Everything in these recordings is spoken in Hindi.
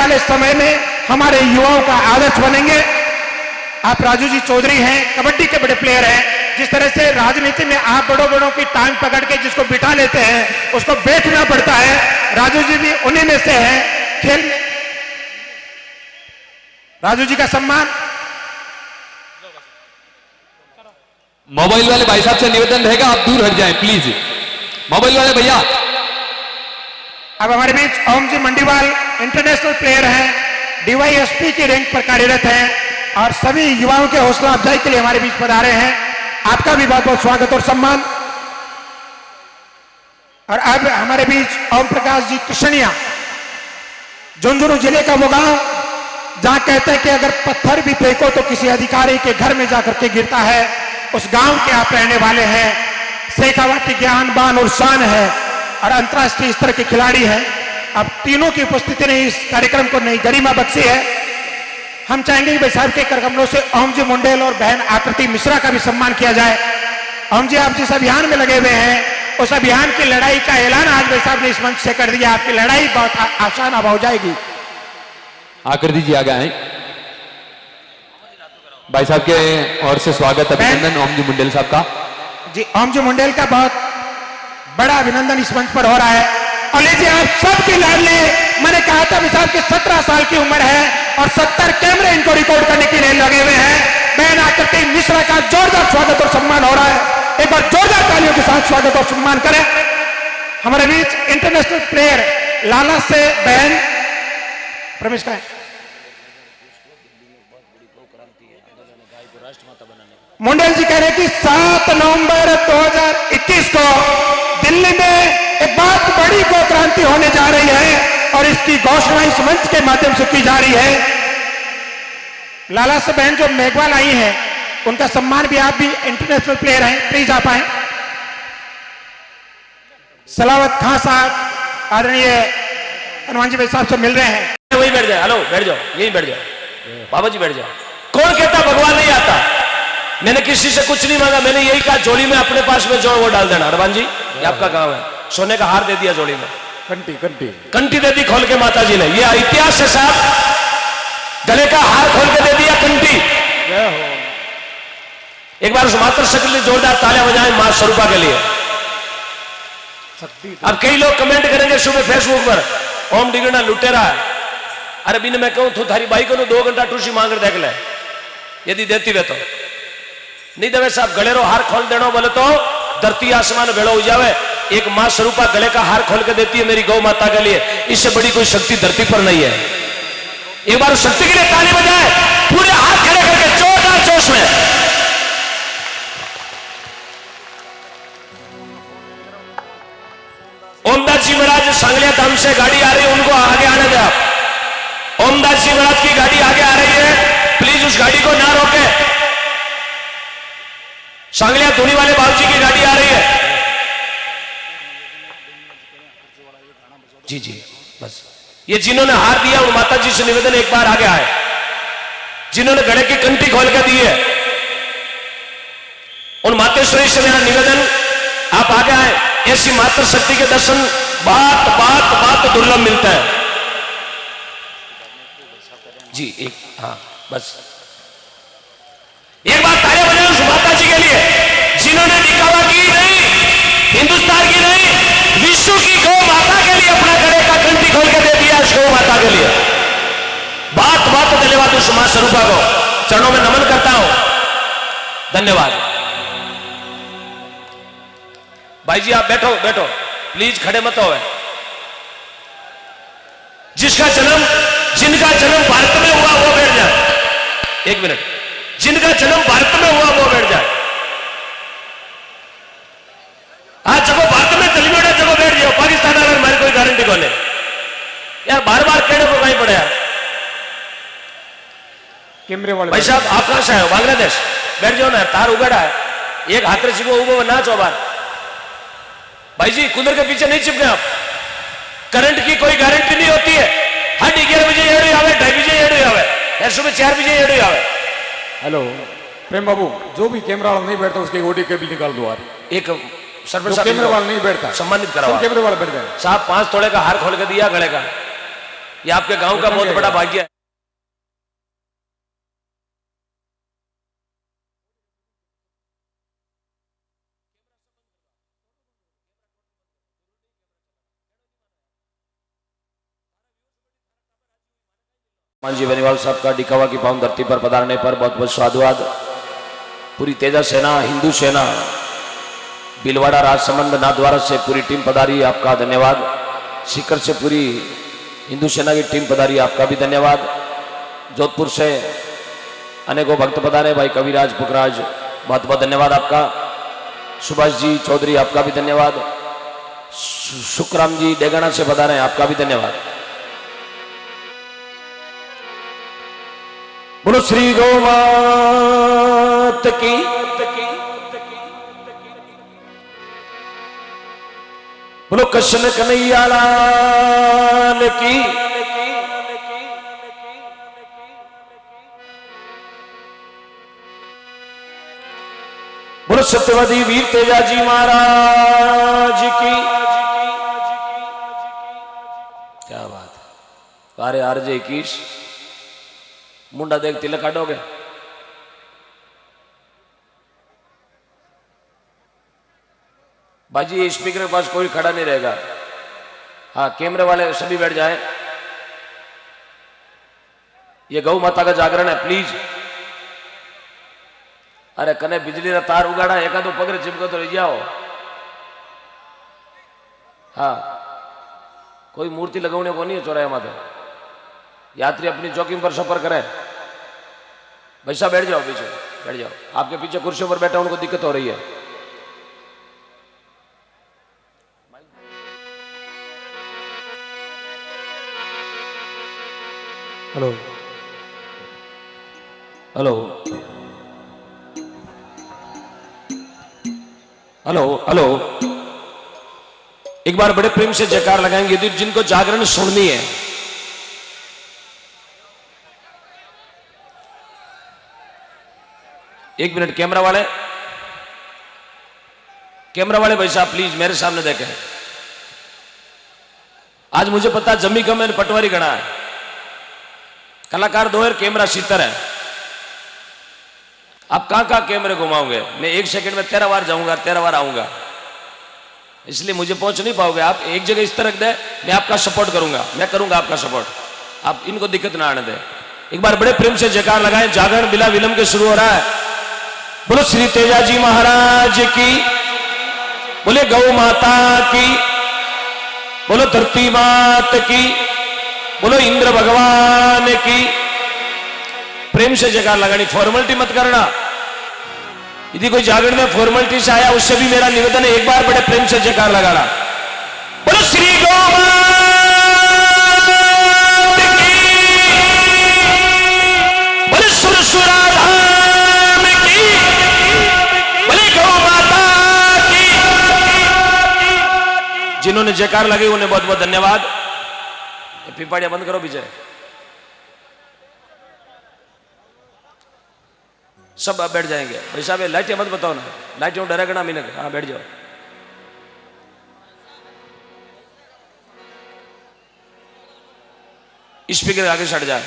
वाले समय में हमारे युवाओं का आदर्श बनेंगे। आप राजू जी चौधरी हैं, कबड्डी के बड़े प्लेयर हैं। जिस तरह से राजनीति में आप बड़ों की टांग पकड़ के जिसको बिठा लेते हैं उसको बैठना पड़ता है, राजू जी भी उन्हीं में से हैं। खेल में राजू जी का सम्मान। मोबाइल वाले भाई साहब से निवेदन रहेगा, आप दूर हट जाएं प्लीज। मोबाइल वाले भैया। अब हमारे बीच ओम जी मंडीवाल इंटरनेशनल प्लेयर हैं, डीवाईएसपी की रैंक पर कार्यरत हैं और सभी युवाओं के हौसला अफजाई के लिए हमारे बीच पधारे हैं। आपका भी बहुत बहुत स्वागत और सम्मान। और अब हमारे बीच ओम प्रकाश जी कृष्णिया, झुंझुनू जिले का वो गांव जहां कहते हैं कि अगर पत्थर भी फेंको तो किसी अधिकारी के घर में जाकर के गिरता है, उस गांव के आप रहने वाले हैं। शेखावाटी ज्ञान बान और शान है और अंतर्राष्ट्रीय स्तर के खिलाड़ी हैं। अब तीनों की उपस्थिति ने इस कार्यक्रम को नई गरिमा बख्शी है। हम चाहेंगे कि भाई साहब के करकमलों से ओम जी मुंडेल और बहन आकृति मिश्रा का भी सम्मान किया जाए। ओम जी, आप जिस अभियान में लगे हुए हैं उस अभियान की लड़ाई का ऐलान आज भाई साहब ने इस मंच से कर दिया। आपकी लड़ाई बहुत आसान अब हो जाएगी। आकृति जी आ गए हैं भाई साहब के ओर से स्वागत अभिनंदन ओम जी मुंडेल साहब का। जी, ओम जी मुंडेल का बहुत बड़ा अभिनंदन इस मंच पर हो रहा है। और लीजिए आप सबके लाडले, मैंने कहा था भाई साहब की 17 साल की उम्र है और 70 कैमरे इनको रिकॉर्ड करने के लिए लगे हुए हैं। बहन आकृति मिश्रा का जोरदार स्वागत और सम्मान हो रहा है। एक बार जोरदार तालियों के साथ स्वागत और सम्मान करें। हमारे बीच इंटरनेशनल प्लेयर लाला से बहन प्रवेश का है। मुंडेल जी कह रहे हैं कि 7 नवंबर 2021 को दिल्ली में एक बहुत बड़ी गौ क्रांति होने जा रही है और इसकी घोषणा इस मंच के माध्यम से की जा रही है। लाला से बहन जो मेघवाल आई हैं उनका सम्मान भी, आप भी इंटरनेशनल प्लेयर हैं, प्लीज आप आए। सलावत खान साहब आदरणीय हनुमान जी भाई साहब से मिल रहे हैं। वही बैठ जाए। हेलो, बैठ जाओ, यही बैठ जाओ। बाबा जी बैठ जाओ। कौन कहता भगवान नहीं आता? मैंने किसी से कुछ नहीं मांगा, मैंने यही कहा झोली में अपने पास में जो वो डाल देना। हनुमान जी, ये आपका काम है। सोने का हार दे दिया झोली में, कंठी दे दी खोल के माता जी ने। ये इतिहास है साहब। गले का हार खोल के दे दिया कंठी। एक बार उस मात्र शक्ल ने जोरदार तालियां बजाएं मां स्वरूपा के लिए। अब कई लोग कमेंट करेंगे सुबह फेसबुक पर, ओम डिगना लुटेरा है। अरे बिन मैं कहूं तू थारी बाई को 2 घंटा टूसी मांग देख ले, यदि देती वे तो। नहीं देवे साहब, गलेरो हार खोल देनो बोले तो धरती आसमान भेड़ो हो जावे। एक मां स्वरूपा गले का हार खोल के देती है मेरी गौ माता के लिए। इससे बड़ी कोई शक्ति धरती पर नहीं है। एक बार शक्ति के लिए ताली बजाए, पूरे हाथ खड़े करके जोरदार जोश में। ओमदास जी महाराज सांगलिया धाम से गाड़ी आ रही है, उनको आगे आने दे आप। ओमदास जी महाराज की गाड़ी आगे आ रही है, प्लीज उस गाड़ी को ना रोके। सांगलिया धुनी वाले बाबूजी की गाड़ी आ रही है। जी जी, बस ये जिन्होंने हार दिया उन माता जी से निवेदन एक बार आगे आए। जिन्होंने गले की कंठी खोल के दी है उन मातेश्वरी से मेरा निवेदन, आप आगे आए। ऐसी मात्र शक्ति के दर्शन बात दुर्लभ मिलता है। जी एक, हाँ बस एक बार तालियां बजाएं उस माता जी के लिए जिन्होंने दिखावा की नहीं, हिंदुस्तान की नहीं, विश्व की गौ माता के लिए अपना गले का कंठी खोल के दे दिया। उस गौ माता के लिए बात धन्यवाद उस मां स्वरूपा को चरणों में नमन करता हूं। धन्यवाद। भाई जी आप बैठो बैठो, प्लीज खड़े मत हो। जिनका जन्म भारत में हुआ वो बैठ जाए। 1 मिनट। जिनका जन्म भारत में हुआ वो बैठ जाए। आज जब भारत में चली बेटा जब बैठ जाओ, पाकिस्तान अगर हमारी कोई गारंटी को नहीं यार, बार बार कहने को कहीं पड़े यार। कैमरे वाले भाई साहब आप कहां से आए हो? बांग्लादेश। बैठ जाओ ना, तार उगड़ा है। एक हाथ में चिपको उबो ना चौबार। भाई जी कूलर के पीछे नहीं चिपके आप। करंट की कोई गारंटी नहीं होती है। हाँ 11 बजे एड़ी आवे, 2:30 बजे एड़ी आवे, या सुबह 4 बजे एड़ी आवे। हेलो प्रेम बाबू, जो भी कैमरा वाला नहीं बैठता उसके ओडी केबल निकाल दो यार। एक सरपंच साहब कैमरा वाला नहीं बैठता सम्मानित कराओ। कैमरे वाला बैठ गए साहब 5 तोड़े का हार खोल के दिया गले का। ये आपके गांव का बहुत बड़ा भाग्य है। मांझी बेनीवाल साहब का डिकावा की पावन धरती पर पधारने पर बहुत बहुत साधुवाद। पूरी तेजा सेना, हिंदू सेना, बिलवाड़ा राजसमंद नाथद्वारा से पूरी टीम पधारी, आपका धन्यवाद। सीकर से पूरी हिंदू सेना की टीम पधारी, आपका भी धन्यवाद। जोधपुर से अनेकों भक्त पधारे, भाई कविराज पुखराज, बहुत बहुत धन्यवाद आपका। सुभाष जी चौधरी, आपका भी धन्यवाद। शुक्राम जी डेगाना से पधारे, आपका भी धन्यवाद। बोलो श्री गौ मात की, बोलो कृष्ण कन्हैया लाल की। बोलो सत्यवती वीर तेजाजी महाराज की। क्या बात है। अरे RJ 21 मुंडा देख तिलक काटोगे। बाजी स्पीकर के पास कोई खड़ा नहीं रहेगा। हाँ, कैमरे वाले सभी बैठ जाएं। ये गौ माता का जागरण है, प्लीज। अरे कने बिजली का तार उगाड़ा, एका तो पगड़े चिपको तो रह जाओ। हाँ, कोई मूर्ति लगाने को नहीं है चौराहे माथे। यात्री अपनी चौकी पर सफर करें। भैसा बैठ जाओ, पीछे बैठ जाओ। आपके पीछे कुर्सियों पर बैठा उनको दिक्कत हो रही है। हेलो हेलो हेलो हेलो, एक बार बड़े प्रेम से जयकार लगाएंगे तो जिनको जागरण सुननी है। एक मिनट, कैमरा वाले भाई साहब प्लीज मेरे सामने देखें। आज मुझे पता जमी का मैंने पटवारी गणा है, कलाकार 2 है, कैमरा 70 है। आप कहां कैमरे घुमाओगे? मैं 1 सेकंड में 13 बार जाऊंगा, 13 बार आऊंगा, इसलिए मुझे पहुंच नहीं पाओगे। आप एक जगह इस तरह दे, मैं आपका सपोर्ट करूंगा, मैं करूंगा आपका सपोर्ट। आप इनको दिक्कत ना आने दे। एक बार बड़े प्रेम से जयकार लगाएं। जागरण बिना विलंब के शुरू हो रहा है। बोलो श्री तेजाजी महाराज की, बोले गौ माता की, बोलो धरती मात की, बोलो इंद्र भगवान की। प्रेम से जयकार लगानी, फॉर्मेलिटी मत करना। यदि कोई जागरण में फॉर्मेलिटी से आया, उससे भी मेरा निवेदन है, एक बार बड़े प्रेम से जयकार लगाना। बोलो श्री गौ मात की, बोले सुरसुराधाम की, बोले गौ माता की। जिन्होंने जयकार लगाई उन्हें बहुत बहुत धन्यवाद। पिपाड़िया बंद करो पीछे। सब आप बैठ जाएंगे। भाई साहब लाइटें मत बताओ ना, लाइटें डरेगा ना मीनक। हाँ बैठ जाओ। स्पीकर आगे सट जाए।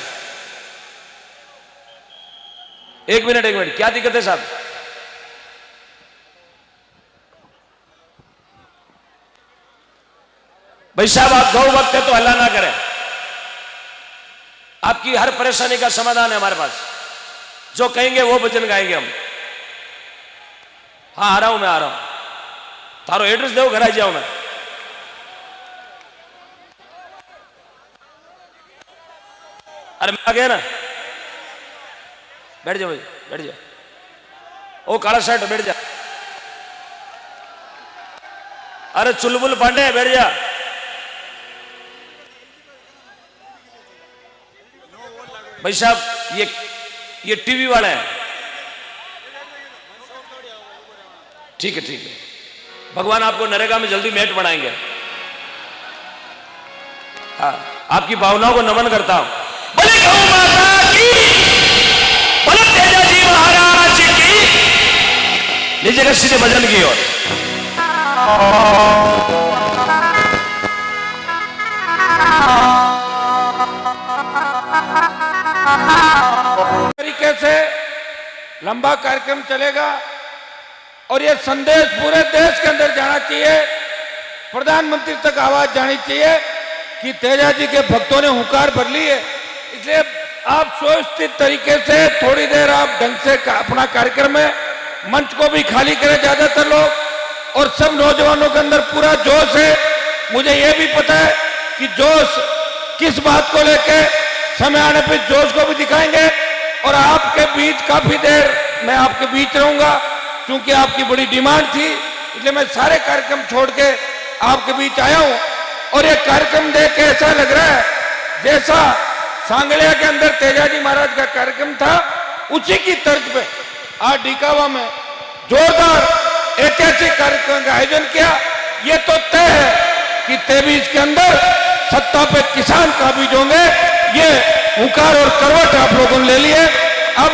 एक मिनट, क्या दिक्कत है साहब? भाई साहब आप गौ वक्त है तो हल्ला ना करें। आपकी हर परेशानी का समाधान है हमारे पास। जो कहेंगे वो भजन गाएंगे हम। हाँ आ रहा हूं, मैं आ रहा हूं। तारो एड्रेस दो, घर आ जाऊं मैं। अरे मैं आ गया ना, बैठ जाओ भाई, बैठ जाओ। ओ काला शर्ट बैठ जा। अरे चुलबुल पांडे बैठ जा। भाई साहब ये टीवी वाला है। ठीक है, भगवान आपको नरेगा में जल्दी मेट बनाएंगे। हाँ, आपकी भावनाओं को नमन करता हूं। बोले गौ माता की, बोले तेजाजी महाराज की। लीजिएगा सीधे भजन की ओर। तरीके से लंबा कार्यक्रम चलेगा और ये संदेश पूरे देश के अंदर जाना चाहिए, प्रधानमंत्री तक आवाज जानी चाहिए कि तेजा जी के भक्तों ने हुंकार भर ली है। इसलिए आप सुव्यवस्थित तरीके से थोड़ी देर आप ढंग से अपना कार्यक्रम है, मंच को भी खाली करें ज्यादातर लोग, और सब नौजवानों के अंदर पूरा जोश है। मुझे यह भी पता है कि जोश किस बात को लेके समय आने पर जोश को भी दिखाएंगे, और आपके बीच काफी देर मैं आपके बीच रहूंगा क्योंकि आपकी बड़ी डिमांड थी, इसलिए मैं सारे कार्यक्रम छोड़ के आपके बीच आया हूं। और ये कार्यक्रम देख के ऐसा लग रहा है जैसा सांगलिया के अंदर तेजाजी महाराज का कार्यक्रम था, उसी की तर्ज पे आज डीकावा में जोरदार ऐतिहासिक कार्यक्रम का आयोजन किया। ये तो तय है कि 23 के अंदर सत्ता पे किसान काबिज होंगे, ये हुंकार और करवट आप लोगों ने ले लिए। अब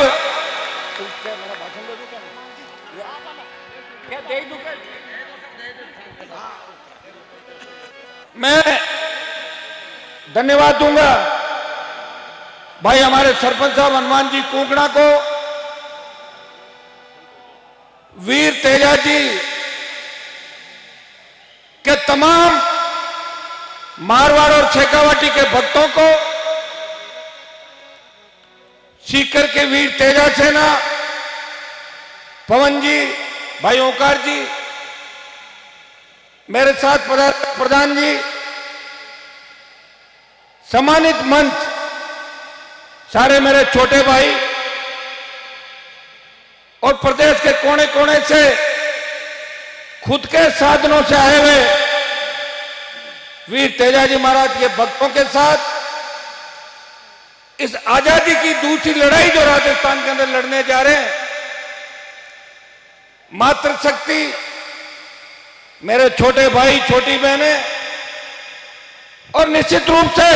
मैं धन्यवाद दूंगा भाई हमारे सरपंच साहब हनुमान जी कुंकड़ा को, वीर तेजा जी के तमाम मारवाड़ और शेखावाटी के भक्तों को, सीकर के वीर तेजा सेना, पवन जी, भाई ओंकार जी, मेरे साथ प्रधान जी, सम्मानित मंच, सारे मेरे छोटे भाई और प्रदेश के कोने कोने से खुद के साधनों से आए हुए वीर तेजाजी महाराज के भक्तों के साथ इस आजादी की दूसरी लड़ाई जो राजस्थान के अंदर लड़ने जा रहे हैं, मातृशक्ति, मेरे छोटे भाई छोटी बहनें, और निश्चित रूप से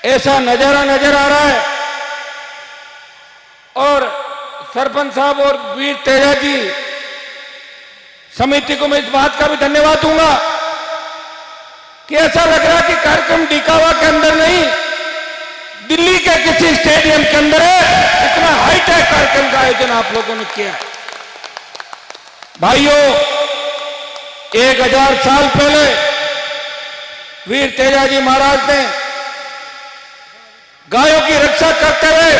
ऐसा नजारा नजर आ रहा है। और सरपंच साहब और वीर तेजा जी समिति को मैं इस बात का भी धन्यवाद दूंगा कि ऐसा लग रहा है कि कार्यक्रम डीकावा के अंदर नहीं, दिल्ली के किसी स्टेडियम के अंदर है। इतना हाईटेक कार्यक्रम का आयोजन आप लोगों ने किया। भाइयों, 1000 साल पहले वीर तेजाजी महाराज ने गायों की रक्षा करते हुए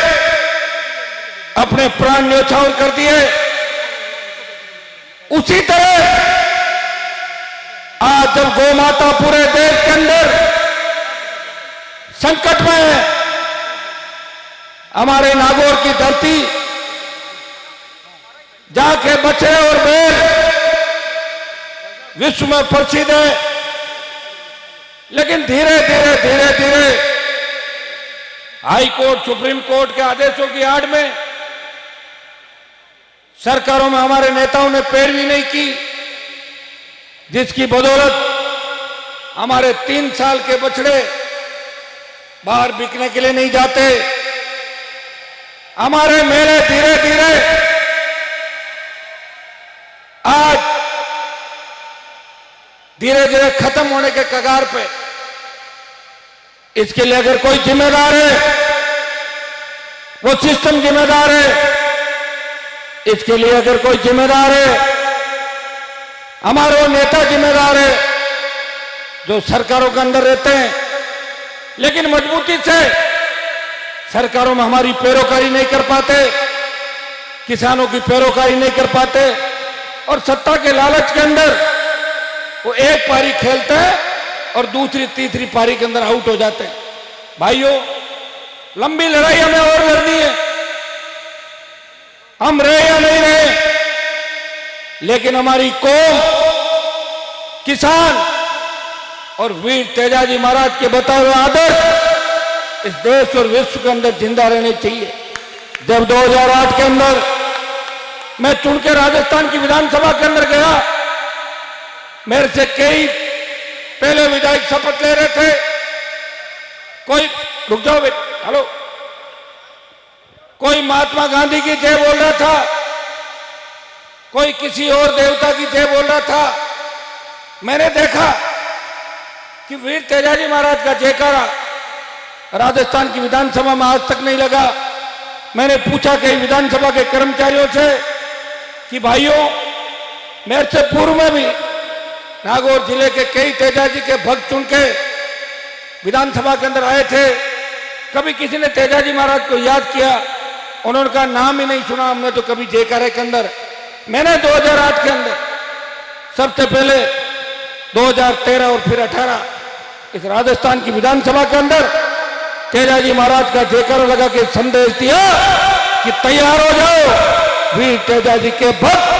अपने प्राण न्यौछावर कर दिए। उसी तरह आज जब गौ माता पूरे देश के अंदर संकट में है, हमारे नागौर की धरती जहां के बछड़े और बैल विश्व में प्रसिद्ध है, लेकिन धीरे धीरे धीरे धीरे हाई कोर्ट, सुप्रीम कोर्ट के आदेशों की आड़ में सरकारों में हमारे नेताओं ने पैरवी नहीं की, जिसकी बदौलत हमारे 3 साल के बछड़े बाहर बिकने के लिए नहीं जाते। हमारे मेले धीरे धीरे आज धीरे धीरे खत्म होने के कगार पे। इसके लिए अगर कोई जिम्मेदार है, वो सिस्टम जिम्मेदार है। इसके लिए अगर कोई जिम्मेदार है, हमारे वो नेता जिम्मेदार है जो सरकारों के अंदर रहते हैं, लेकिन मजबूती से सरकारों में हमारी पैरोकारी नहीं कर पाते, किसानों की पैरोकारी नहीं कर पाते, और सत्ता के लालच के अंदर वो एक पारी खेलते हैं और दूसरी तीसरी पारी के अंदर आउट हो जाते हैं। भाइयों, लंबी लड़ाई हमें और लड़नी है। हम रहे या नहीं रहे, लेकिन हमारी कौम, किसान और वीर तेजाजी महाराज के बताए हुए आदर्श इस देश और विश्व के अंदर जिंदा रहने चाहिए। जब 2008 के अंदर मैं चुन के राजस्थान की विधानसभा के अंदर गया, मेरे से कई पहले विधायक शपथ ले रहे थे। कोई रुक जाओ बेटा, हेलो, कोई महात्मा गांधी की जय बोल रहा था, कोई किसी और देवता की जय बोल रहा था। मैंने देखा कि वीर तेजाजी महाराज का जयकारा राजस्थान की विधानसभा में आज तक नहीं लगा। मैंने पूछा कई विधानसभा के कर्मचारियों से कि भाइयों, मेरे से पूर्व में भी नागौर जिले के कई तेजाजी के भक्त चुन के विधानसभा के अंदर आए थे। कभी किसी ने तेजाजी महाराज को याद किया? उन्होंने कहा नाम ही नहीं सुना हमने तो कभी जयकारे के अंदर। मैंने 2008 के अंदर सबसे पहले 2013 और फिर 18 इस राजस्थान की विधानसभा के अंदर तेजाजी महाराज का जयकारा लगा के संदेश दिया कि तैयार हो जाओ, वीर तेजाजी के भक्त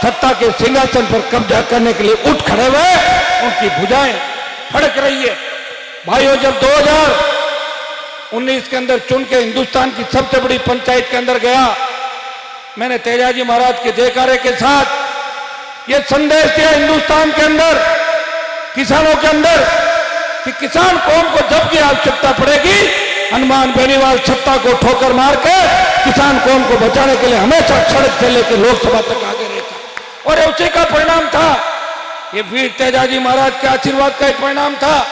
सत्ता के सिंहासन पर कब्जा करने के लिए उठ खड़े हुए, उनकी भुजाएं फड़क रही है। भाइयों, जब 2019 के अंदर चुन के हिंदुस्तान की सबसे बड़ी पंचायत के अंदर गया, मैंने तेजाजी महाराज के जयकारे के साथ यह संदेश दिया हिंदुस्तान के अंदर, किसानों के अंदर, कि किसान कौम को जब की आवश्यकता पड़ेगी, हनुमान बेनीवाल सत्ता को ठोकर मार के किसान कौम को बचाने के लिए हमेशा सड़क से लेकर लोकसभा तक आगे रहेगा। और उसी का परिणाम था, ये वीर तेजाजी महाराज के आशीर्वाद का ही परिणाम था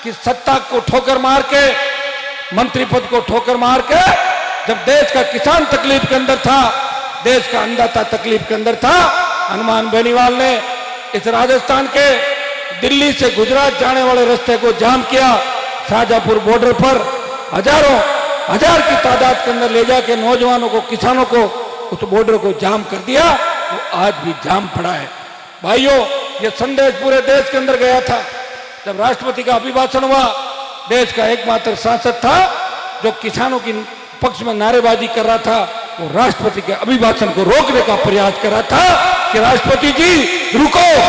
कि सत्ता को ठोकर मार के, मंत्री पद को ठोकर मार के, जब देश का किसान तकलीफ के अंदर था, देश का अन्नदाता तकलीफ के अंदर था, हनुमान बेनीवाल ने इस राजस्थान के दिल्ली से गुजरात जाने वाले रास्ते को जाम किया। शाहजहांपुर बॉर्डर पर हजार की तादाद के अंदर ले जाके नौजवानों को, किसानों को उस बॉर्डर को जाम कर दिया। वो आज भी जाम पड़ा है। भाइयों, ये संदेश पूरे देश के अंदर गया था। जब राष्ट्रपति का अभिभाषण हुआ, देश का एकमात्र सांसद था जो किसानों की पक्ष में नारेबाजी कर रहा था, वो राष्ट्रपति के अभिभाषण को रोकने का प्रयास कर रहा था कि राष्ट्रपति जी रुको,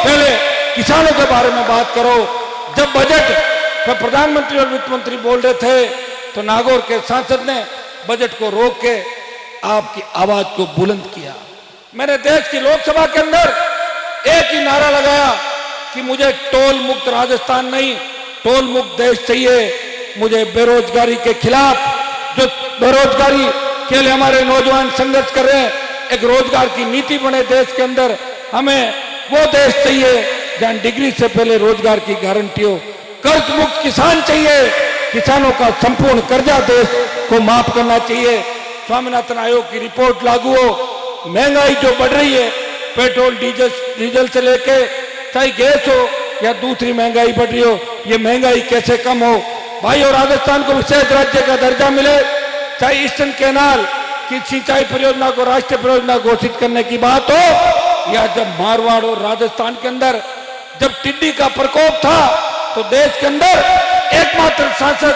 पहले किसानों के बारे में बात करो। जब बजट पर प्रधानमंत्री और वित्त मंत्री बोल रहे थे तो नागौर के सांसद ने बजट को रोक के आपकी आवाज को बुलंद किया। मैंने देश की लोकसभा के अंदर एक ही नारा लगाया कि मुझे टोल मुक्त राजस्थान नहीं, टोल मुक्त देश चाहिए। मुझे बेरोजगारी के खिलाफ, जो बेरोजगारी के लिए हमारे नौजवान संघर्ष कर रहे हैं, एक रोजगार की नीति बने देश के अंदर। हमें वो देश चाहिए जहां डिग्री से पहले रोजगार की गारंटी हो। कर्ज मुक्त किसान चाहिए, किसानों का संपूर्ण कर्जा देश को माफ करना चाहिए। स्वामीनाथन आयोग की रिपोर्ट लागू हो। महंगाई जो बढ़ रही है, पेट्रोल डीजल से लेके चाहे गैस हो या दूसरी महंगाई बढ़ रही हो, ये महंगाई कैसे कम हो। भाई, और राजस्थान को विशेष राज्य का दर्जा मिले, चाहे ईस्टर्न कैनाल की सिंचाई परियोजना को राष्ट्रीय परियोजना घोषित करने की बात हो, या जब मारवाड़ और राजस्थान के अंदर जब टिड्डी का प्रकोप था तो देश के अंदर एकमात्र सांसद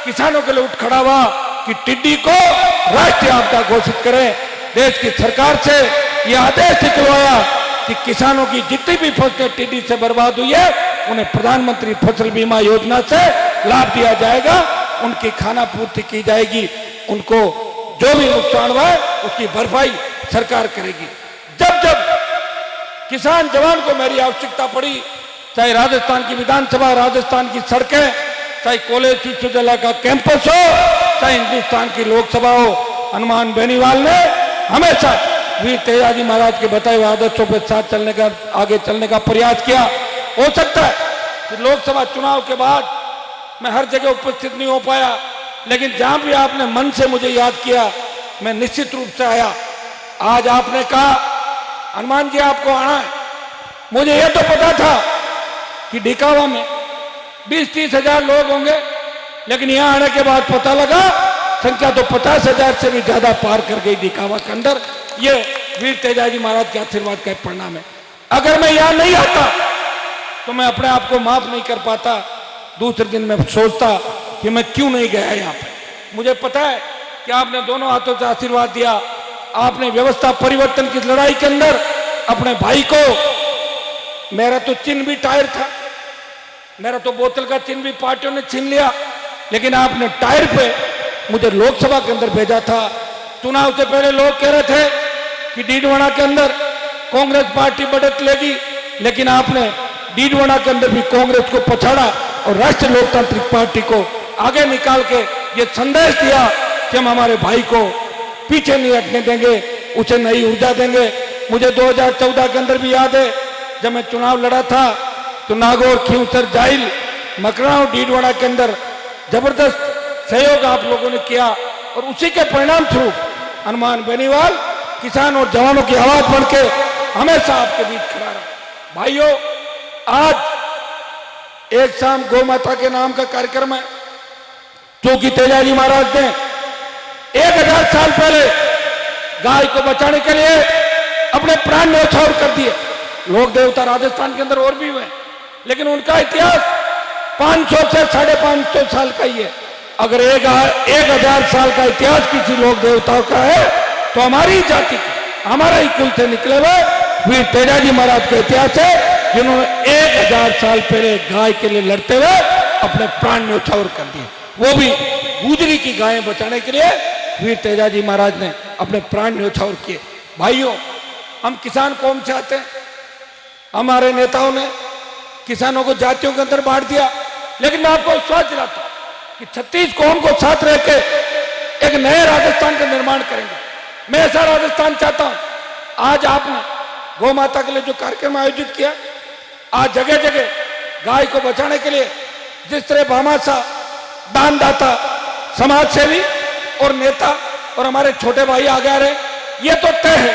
किसानों के लिए उठ खड़ा हुआ कि टिड्डी को राष्ट्रीय आपदा घोषित करें। देश की सरकार से यह आदेश निकलवाया कि किसानों की जितनी भी फसलें टिड्डी से बर्बाद हुई है, उन्हें प्रधानमंत्री फसल बीमा योजना से लाभ दिया जाएगा, उनकी खाना पूर्ति की जाएगी, उनको जो भी नुकसान हुआ है उसकी भरपाई सरकार करेगी। जब जब किसान जवान को मेरी आवश्यकता पड़ी, चाहे राजस्थान की विधानसभा, राजस्थान की सड़कें, चाहे कॉलेज विश्वविद्यालय का कैंपस हो, चाहे हिंदुस्तान की लोकसभा हो, हनुमान बेनीवाल ने हमेशा वीर तेजाजी महाराज के बताए हुए आदर्शों के साथ चलने का, आगे चलने का प्रयास किया। हो सकता है कि लोकसभा चुनाव के बाद मैं हर जगह उपस्थित नहीं हो पाया, लेकिन जहां भी आपने मन से मुझे याद किया, मैं निश्चित रूप से आया। आज आपने कहा हनुमान जी आपको आना है, मुझे यह तो पता था कि डिकावा में 20-30 हजार लोग होंगे, लेकिन यहां आने के बाद पता लगा संख्या तो 50,000 से भी ज्यादा पार कर गई डिकावा के अंदर। ये वीर तेजाजी महाराज के आशीर्वाद का परिणाम है। अगर मैं यहां नहीं आता तो मैं अपने आप को माफ नहीं कर पाता। दूसरे दिन मैं सोचता कि मैं क्यों नहीं गया यहाँ पे। मुझे पता है कि आपने दोनों हाथों से आशीर्वाद दिया। आपने व्यवस्था परिवर्तन की लड़ाई के अंदर अपने भाई को, मेरा तो चिन्ह भी टायर था, मेरा तो बोतल का चिन्ह भी पार्टियों ने छीन लिया, लेकिन आपने टायर पे मुझे लोकसभा के अंदर भेजा था। चुनाव से पहले लोग कह रहे थे कि डीडवाना के अंदर कांग्रेस पार्टी बढ़त लेगी, लेकिन आपने डीडवाना के अंदर भी कांग्रेस को पछाड़ा और राष्ट्रीय लोकतांत्रिक पार्टी को आगे निकाल के ये संदेश दिया कि हम हमारे भाई को पीछे नहीं हटने देंगे, उसे नई ऊर्जा देंगे। मुझे 2014 के अंदर भी याद है, जब मैं चुनाव लड़ा था तो नागौर, खींवसर, जाइल, मकराव, डीडवाना के अंदर जबरदस्त सहयोग आप लोगों ने किया और उसी के परिणाम स्वरूप हनुमान बेनीवाल किसान और जवानों की आवाज बन के हमेशा आपके बीच खड़ा रहा। भाइयों, आज एक शाम गौ माता के नाम का कार्यक्रम है जो कि तेजाजी महाराज ने 1000 साल पहले गाय को बचाने के लिए अपने प्राण न्यौछावर कर दिए। लोक देवता राजस्थान के अंदर और भी हुए, लेकिन उनका इतिहास 500 से 550 साल का ही है। अगर 1000 साल का इतिहास किसी लोक देवताओं का है तो हमारी जाति का, हमारा ही कुल से निकले हुए वीर तेजाजी महाराज का इतिहास है, जिन्होंने 1000 साल पहले गाय के लिए लड़ते हुए अपने प्राण न्यौछावर कर दिए। वो भी गुजरी की गायें बचाने के लिए वीर तेजाजी महाराज ने अपने प्राण न्यौछावर किए। भाइयों, हम किसान कौम से आते हैं। हमारे नेताओं ने किसानों को जातियों के अंदर बांट दिया, लेकिन मैं आपको विश्वास दिलाता हूं कि 36 कौम को साथ रह के एक नए राजस्थान का निर्माण करेंगे। मैं ऐसा राजस्थान चाहता हूं। आज आपने गौ माता के लिए जो कार्यक्रम आयोजित किया, आज जगह जगह गाय को बचाने के लिए जिस तरह भामाशाह, दानदाता, समाज सेवी और नेता और हमारे छोटे भाई आगे आ रहे, ये तो तय है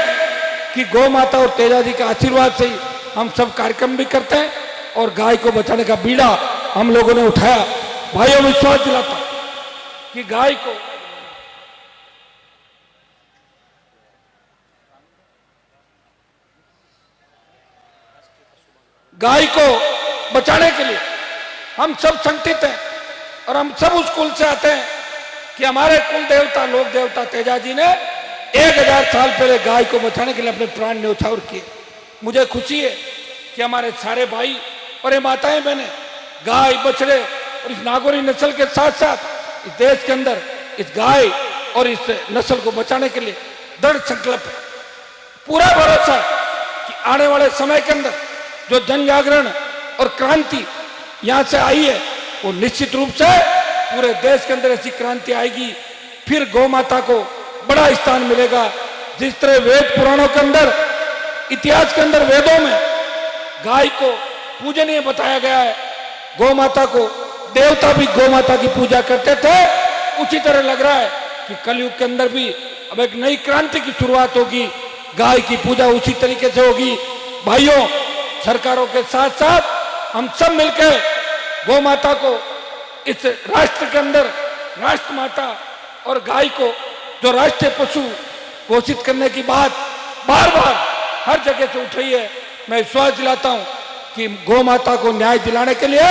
कि गौ माता और तेजाजी के आशीर्वाद से ही हम सब कार्यक्रम भी करते हैं और गाय को बचाने का बीड़ा हम लोगों ने उठाया। भाइयों, विश्वास दिलाता कि गाय को बचाने के लिए हम सब संगठित हैं और हम सब उस कुल से आते हैं कि हमारे कुल देवता, लोक देवता तेजाजी ने 1000 साल पहले गाय को बचाने के लिए अपने प्राण न्यौछावर किए। मुझे खुशी है कि हमारे सारे भाई और ये माताएं बहनें गाय, बछड़े और इस नागौरी नस्ल के साथ साथ इस देश के अंदर इस गाय और इस नस्ल को बचाने के लिए दृढ़ संकल्प है। पूरा भरोसा है कि आने वाले समय के अंदर जो जन जागरण और क्रांति यहां से आई है, वो निश्चित रूप से पूरे देश के अंदर ऐसी क्रांति आएगी। फिर गौ माता को बड़ा स्थान मिलेगा। जिस तरह वेद पुराणों के अंदर, इतिहास के अंदर, वेदों में गाय को पूजनीय बताया गया है, गौ माता को देवता भी गौ माता की पूजा करते थे, उसी तरह लग रहा है कि कलयुग के अंदर भी अब एक नई क्रांति की शुरुआत होगी। गाय की पूजा उसी तरीके से होगी। भाइयों, सरकारों के साथ साथ हम सब मिलकर गौ माता को इस राष्ट्र के अंदर राष्ट्र माता और गाय को जो राष्ट्रीय पशु घोषित करने की बात बार बार हर जगह से उठ रही है, मैं विश्वास दिलाता हूं कि गौ माता को न्याय दिलाने के लिए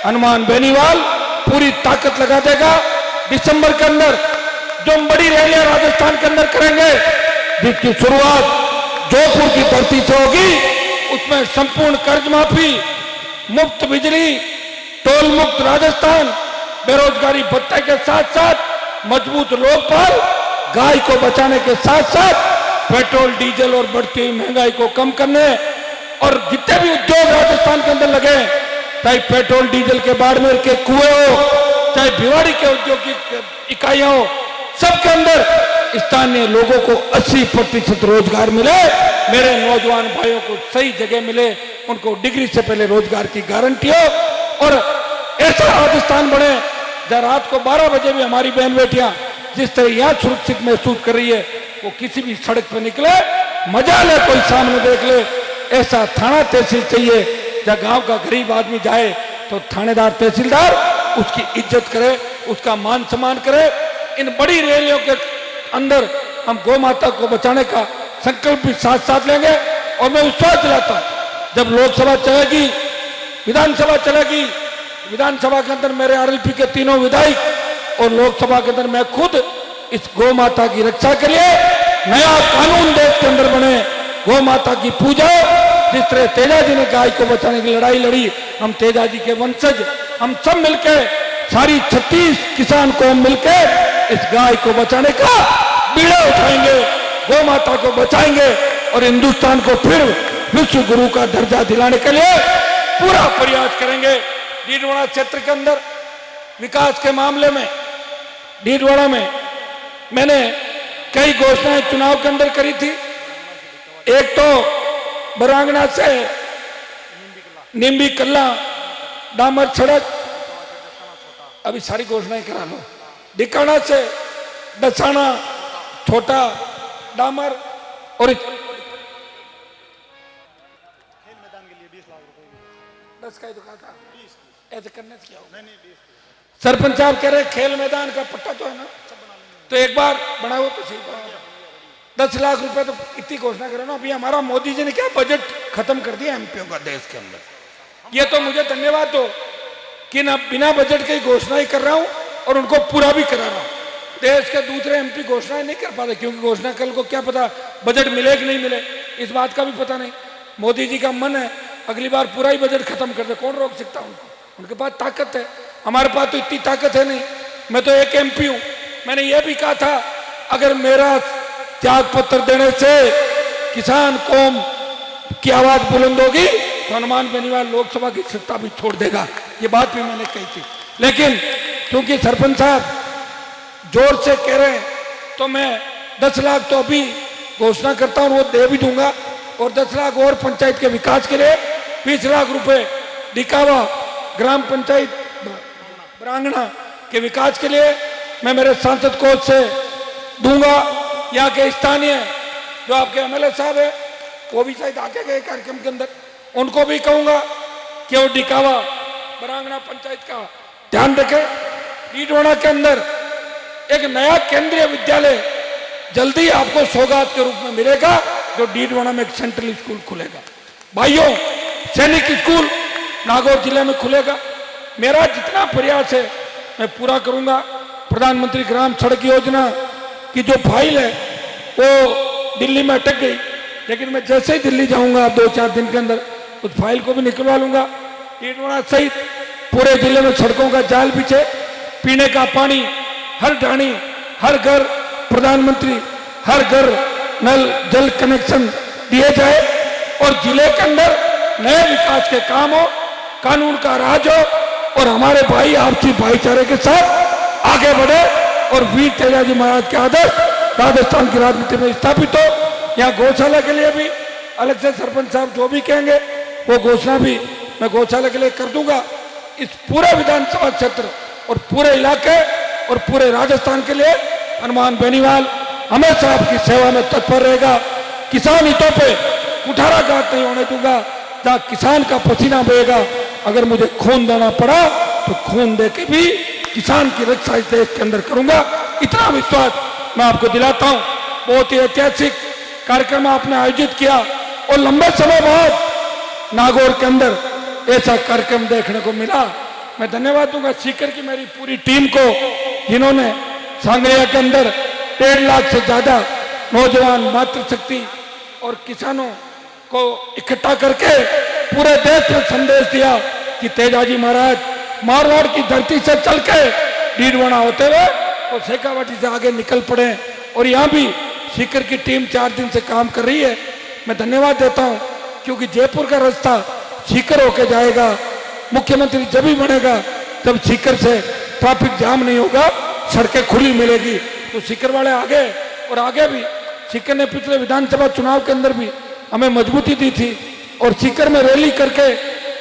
हनुमान बेनीवाल पूरी ताकत लगा देगा। दिसंबर के अंदर जो हम बड़ी रैलियां राजस्थान के अंदर करेंगे, जिसकी शुरुआत जोधपुर की धरती से होगी, उसमें संपूर्ण कर्ज माफी, मुफ्त बिजली, टोल मुक्त राजस्थान, बेरोजगारी भत्ते के साथ साथ मजबूत लोकपाल, गाय को बचाने के साथ साथ पेट्रोल डीजल और बढ़ती हुई महंगाई को कम करने और जितने भी उद्योग राजस्थान के अंदर लगे, चाहे पेट्रोल डीजल के बाड़मेर के कुएं हो, चाहे भिवाड़ी के औद्योगिक इकाइयां हो, सबके अंदर स्थानीय लोगों को 80% रोजगार मिले, मेरे नौजवान भाइयों को सही जगह मिले, उनको डिग्री से पहले रोजगार की गारंटी हो और ऐसा राजस्थान बने जहाँ रात को 12 बजे भी हमारी बहन बेटियां जिस तरह यहाँ सुरक्षित महसूस कर रही है, वो किसी भी सड़क पर निकले मजा ले, कोई सामने देख ले। ऐसा थाना तहसील चाहिए जहाँ गांव का गरीब आदमी जाए तो थानेदार, तहसीलदार उसकी इज्जत करे, उसका मान सम्मान करे। इन बड़ी रैलियों के अंदर हम गौ माता को बचाने का संकल्प भी साथ साथ लेंगे और मैं विश्वास दिलाता हूं जब लोकसभा चलेगी, विधानसभा चलेगी, विधानसभा के अंदर मेरे आरएलपी के तीनों विधायक और लोकसभा के अंदर मैं खुद इस गौ माता की रक्षा के लिए नया कानून देश के अंदर बने, गौ माता की पूजा। जिस तरह तेजाजी ने गाय को बचाने की लड़ाई लड़ी, हम तेजाजी के वंशज हम सब मिलकर, सारी 36 किसान को मिलकर इस गाय को बचाने का बीड़ा उठाएंगे, गौ माता को बचाएंगे और हिंदुस्तान को फिर विश्व गुरु का दर्जा दिलाने के लिए पूरा प्रयास करेंगे। डीडवाड़ा क्षेत्र के अंदर विकास के मामले में डीडवाड़ा में मैंने कई घोषणाएं चुनाव के अंदर करी थी। एक तो बरांगना से निम्बी कल्ला डामर सड़क, अभी सारी घोषणाएं करा लो। डिकाना से दसाना, छोटा डामर और 10 का ही तो कहा था, ऐसे करने से क्या होगा? सरपंच साहब कह रहे खेल मैदान का पट्टा तो है ना, तो एक बार बनाओ तो सही। 10 लाख रुपए तो इतनी घोषणा करो ना। अभी हमारा मोदी जी ने क्या बजट खत्म कर दिया एमपीओ का देश के अंदर। ये तो मुझे धन्यवाद दो कि ना बिना बजट की घोषणा ही कर रहा हूं और उनको पूरा भी करा रहा हूं। देश के दूसरे एमपी घोषणाएं नहीं कर पाते क्योंकि घोषणा कल को क्या पता बजट मिले कि नहीं मिले, इस बात का भी पता नहीं। मोदी जी का मन है अगली बार पूरा ही बजट खत्म कर दे, कौन रोक सकता उनको? उनके पास ताकत है, हमारे पास तो इतनी ताकत है नहीं। मैं तो एक एमपी हूं, मैंने ये भी कहा था अगर मेरा त्याग पत्र देने से किसान कौम की आवाज बुलंद होगी तो हनुमान बेनीवाल लोकसभा की सत्ता भी छोड़ देगा, ये बात भी मैंने कही थी। लेकिन क्योंकि सरपंच साहब जोर से कह रहे हैं तो मैं 10 लाख तो अभी घोषणा करता हूं, वो दे भी दूंगा। और 10 लाख और पंचायत के विकास के लिए 20 लाख रुपए डिकावा ग्राम पंचायत बरांगना के विकास के लिए मैं मेरे सांसद कोष से दूंगा। यहाँ के स्थानीय जो आपके एमएलए साहब है वो भी शायद आके गए कार्यक्रम के अंदर, उनको भी कहूंगा कि वो डिकावा बरांगना पंचायत का ध्यान रखें। डीडवाना के अंदर एक नया केंद्रीय विद्यालय जल्दी आपको सौगात के रूप में मिलेगा, जो डीडवाना में एक सेंट्रल स्कूल खुलेगा। भाइयों, सैनिक स्कूल नागौर जिले में खुलेगा। मेरा जितना प्रयास है मैं पूरा करूंगा। प्रधानमंत्री ग्राम सड़क योजना की जो फाइल है वो दिल्ली में अटक गई, लेकिन मैं जैसे ही दिल्ली जाऊंगा 2-4 दिन के अंदर उस फाइल को भी निकलवा लूंगा। डीडवाना सहित पूरे जिले में सड़कों का जाल बिछे, पीने का पानी हर ढाणी हर घर, प्रधानमंत्री हर घर नल जल कनेक्शन दिए जाए और जिले के अंदर नए विकास के काम हो, कानून का राज हो और हमारे भाई आपसी भाईचारे के साथ आगे बढ़े और वीर तेजाजी महाराज के आदर्श राजस्थान की राजनीति में स्थापित हो। यहाँ गौशाला के लिए भी अलग से सरपंच साहब जो भी कहेंगे वो घोषणा भी मैं गौशाला के लिए कर दूंगा। इस पूरे विधानसभा क्षेत्र और पूरे इलाके और पूरे राजस्थान के लिए हनुमान बेनीवाल हमेशा आपकी सेवा में तत्पर रहेगा। किसान हितों पे कुठाराघात नहीं होने दूंगा। जहाँ किसान का पसीना बहेगा, अगर मुझे खून देना पड़ा तो खून दे के भी किसान की रक्षा इस देश के अंदर करूंगा। इतना विश्वास मैं आपको दिलाता हूं। बहुत ही ऐतिहासिक कार्यक्रम आपने आयोजित किया और लंबे समय बाद नागौर के अंदर ऐसा कार्यक्रम देखने को मिला। मैं धन्यवाद दूंगा सीकर की मेरी पूरी टीम को, जिन्होंने सांगरिया के अंदर 1.5 लाख से ज्यादा नौजवान मातृशक्ति और किसानों को इकट्ठा करके पूरे देश में संदेश दिया कि तेजाजी महाराज मारवाड़ की धरती से चल के डीडवाना होते हुए और शेखावाटी से आगे निकल पड़े। और यहाँ भी सीकर की टीम 4 दिन से काम कर रही है। मैं धन्यवाद देता हूँ क्योंकि जयपुर का रास्ता सीकर होके जाएगा। मुख्यमंत्री जब भी बनेगा तब सीकर से ट्रैफिक जाम नहीं होगा, सड़कें खुली मिलेगी। तो सीकर वाले आगे और आगे भी, सीकर ने पिछले विधानसभा चुनाव के अंदर भी हमें मजबूती दी थी और सीकर में रैली करके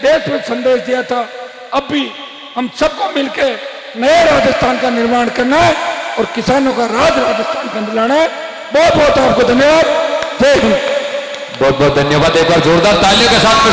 देश में संदेश दिया था। अब भी हम सबको मिलकर नए राजस्थान का निर्माण करना है और किसानों का राज राजस्थान का दिलाना है। बहुत बहुत आपको धन्यवाद। जय हिंद। बहुत बहुत धन्यवाद। एक बार जोरदार तालियों के साथ में